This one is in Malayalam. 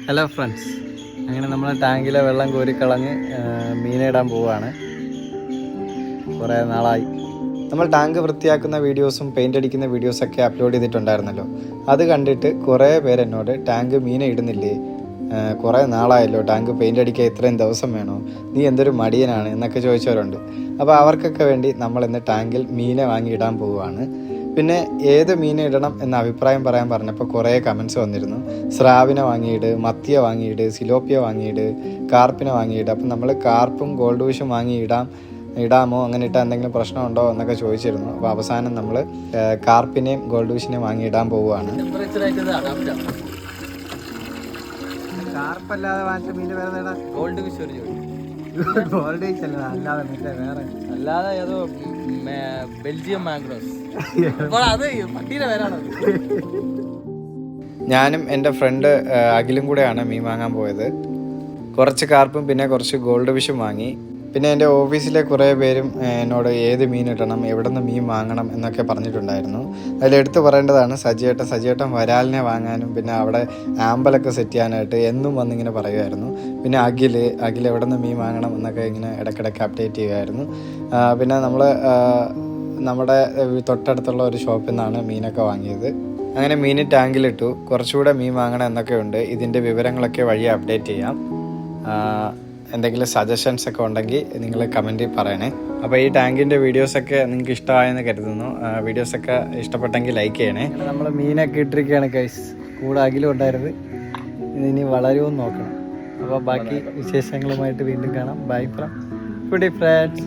ഹലോ ഫ്രണ്ട്സ്, അങ്ങനെ നമ്മൾ ടാങ്കിലെ വെള്ളം കോരിക്കളഞ്ഞ് മീനിടാൻ പോവുകയാണ്. കുറേ നാളായി നമ്മൾ ടാങ്ക് വൃത്തിയാക്കുന്ന വീഡിയോസും പെയിൻ്റ് അടിക്കുന്ന വീഡിയോസൊക്കെ അപ്ലോഡ് ചെയ്തിട്ടുണ്ടായിരുന്നല്ലോ. അത് കണ്ടിട്ട് കുറേ പേരെന്നോട് ടാങ്ക് മീനെ ഇടുന്നില്ലേ, കുറേ നാളായല്ലോ ടാങ്ക് പെയിൻ്റ് അടിക്കാൻ ഇത്രയും ദിവസം വേണോ, നീ എന്തൊരു മടിയനാണ് എന്നൊക്കെ ചോദിച്ചവരുണ്ട്. അപ്പോൾ അവർക്കൊക്കെ വേണ്ടി നമ്മൾ ഇന്ന് ടാങ്കിൽ മീനെ വാങ്ങി ഇടാൻ പോവുകയാണ്. പിന്നെ ഏത് മീനെ ഇടണം എന്ന അഭിപ്രായം പറയാൻ പറഞ്ഞപ്പോൾ കുറേ കമൻസ് വന്നിരുന്നു. സ്രാവിനെ വാങ്ങിയിട്, മത്തിയെ വാങ്ങിയിട്, സിലോപ്പിയ വാങ്ങിയിട്, കാർപ്പിനെ വാങ്ങിയിട്. അപ്പം നമ്മൾ കാർപ്പും ഗോൾഡ് ഫിഷും വാങ്ങി ഇടാമോ, അങ്ങനെ ഇട്ടാൽ എന്തെങ്കിലും പ്രശ്നമുണ്ടോ എന്നൊക്കെ ചോദിച്ചിരുന്നു. അപ്പോൾ അവസാനം നമ്മൾ കാർപ്പിനെയും ഗോൾഡ് ഫിഷിനെയും വാങ്ങി ഇടാൻ പോവുകയാണ്. കാർപ്പല്ലാതെ വാങ്ങിച്ച മീൻ വേറെ ഗോൾഡ് ഫിഷ് ഗോൾഡ് ഫിഷ് അല്ല, അല്ലാതെ മീൻ്റെ വേറെ, അല്ലാതെ ഏതോ ബെൽജിയം മാംഗ്രോസ്. ഞാനും എൻ്റെ ഫ്രണ്ട് അഖിലും കൂടെയാണ് മീൻ വാങ്ങാൻ പോയത്. കുറച്ച് കാർപ്പും പിന്നെ കുറച്ച് ഗോൾഡ് ഫിഷും വാങ്ങി. പിന്നെ എൻ്റെ ഓഫീസിലെ കുറേ പേരും എന്നോട് ഏത് മീൻ ഇടണം, എവിടെ നിന്ന് മീൻ വാങ്ങണം എന്നൊക്കെ പറഞ്ഞിട്ടുണ്ടായിരുന്നു. അതിലെടുത്ത് പറയേണ്ടതാണ് സജിയേട്ടൻ വരാലിനെ വാങ്ങാനും പിന്നെ അവിടെ ആമ്പലൊക്കെ സെറ്റ് ചെയ്യാനായിട്ട് എന്നും വന്നിങ്ങനെ പറയുമായിരുന്നു. പിന്നെ അഖിൽ എവിടെ നിന്ന് മീൻ വാങ്ങണം എന്നൊക്കെ ഇങ്ങനെ ഇടയ്ക്കിടയ്ക്ക് അപ്ഡേറ്റ് ചെയ്യുമായിരുന്നു. പിന്നെ നമ്മുടെ തൊട്ടടുത്തുള്ള ഒരു ഷോപ്പിൽ നിന്നാണ് മീനൊക്കെ വാങ്ങിയത്. അങ്ങനെ മീൻ ടാങ്കിലിട്ടു. കുറച്ചുകൂടെ മീൻ വാങ്ങണം എന്നൊക്കെ ഉണ്ട്. ഇതിൻ്റെ വിവരങ്ങളൊക്കെ വഴി അപ്ഡേറ്റ് ചെയ്യാം. എന്തെങ്കിലും സജഷൻസ് ഒക്കെ ഉണ്ടെങ്കിൽ നിങ്ങൾ കമൻറ്റിൽ പറയണേ. അപ്പോൾ ഈ ടാങ്കിൻ്റെ വീഡിയോസൊക്കെ നിങ്ങൾക്ക് ഇഷ്ടമായെന്ന് കരുതുന്നു. വീഡിയോസൊക്കെ ഇഷ്ടപ്പെട്ടെങ്കിൽ ലൈക്ക് ചെയ്യണേ. നമ്മൾ മീനൊക്കെ ഇട്ടിരിക്കുകയാണ് ഗൈസ്. കൂടെ അഖിലും ഉണ്ടായിരുന്നു. ഇനി വളരുമെന്ന് നോക്കണം. അപ്പോൾ ബാക്കി വിശേഷങ്ങളുമായിട്ട് വീണ്ടും കാണാം. Bye from foodie friends.